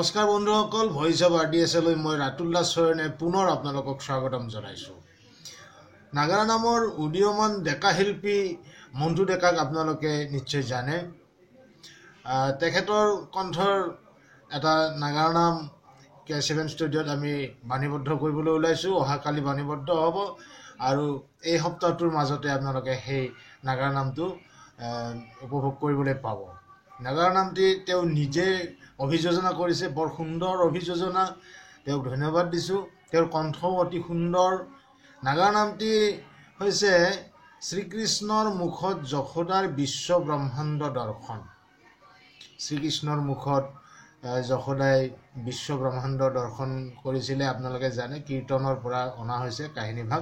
নমস্কাৰ বন্ধুসকল, voice of RDSলৈ মই ৰাতুল্লা চৰণে পুনৰ আপোনালোকক স্বাগতম জনাইছোঁ। নাগাৰা নামৰ উদীয়মান ডেকা শিল্পী মন্টু ডেকাক আপোনালোকে নিশ্চয় জানে। তেখেতৰ কণ্ঠৰ এটা নাগাৰা নাম K7 ষ্টুডিঅ'ত আমি বাণীবদ্ধ কৰিবলৈ ওলাইছোঁ। অহাকালি বাণীবদ্ধ হ'ব আৰু এই সপ্তাহটোৰ মাজতে আপোনালোকে সেই নাগাৰা নামটো উপভোগ কৰিবলৈ পাব। নাগাৰা নামটি তেওঁ নিজে অভিযোজনা কৰিছে, বৰ সুন্দৰ অভিযোজনা, তেওঁক ধন্যবাদ দিছোঁ। তেওঁৰ কণ্ঠও অতি সুন্দৰ। নাগাৰা নামটি হৈছে শ্ৰীকৃষ্ণৰ মুখত যশোদাৰ বিশ্ব ব্ৰহ্মাণ্ড দৰ্শন। শ্ৰীকৃষ্ণৰ মুখত যশোদাই বিশ্ব ব্ৰহ্মাণ্ড দৰ্শন কৰিছিলে, আপোনালোকে জানে, কীৰ্তনৰ পৰা অনা হৈছে কাহিনীভাগ।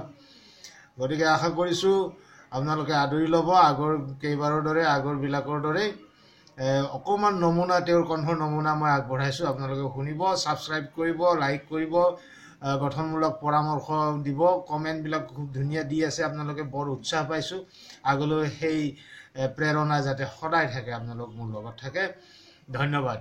গতিকে আশা কৰিছোঁ আপোনালোকে আদৰি ল'ব। আগৰ কেইবাৰৰ দৰে, আগৰবিলাকৰ দৰেই অকণমান নমুনা, তেওঁৰ কণ্ঠৰ নমুনা মই আগবঢ়াইছোঁ। আপোনালোকে শুনিব, ছাবস্ক্ৰাইব কৰিব, লাইক কৰিব, গঠনমূলক পৰামৰ্শ দিব। কমেণ্টবিলাক খুব ধুনীয়া দি আছে, আপোনালোকে বৰ উৎসাহ পাইছোঁ। আগলৈ সেই প্ৰেৰণা যাতে সদায় থাকে, আপোনালোক মোৰ লগত থাকে। ধন্যবাদ।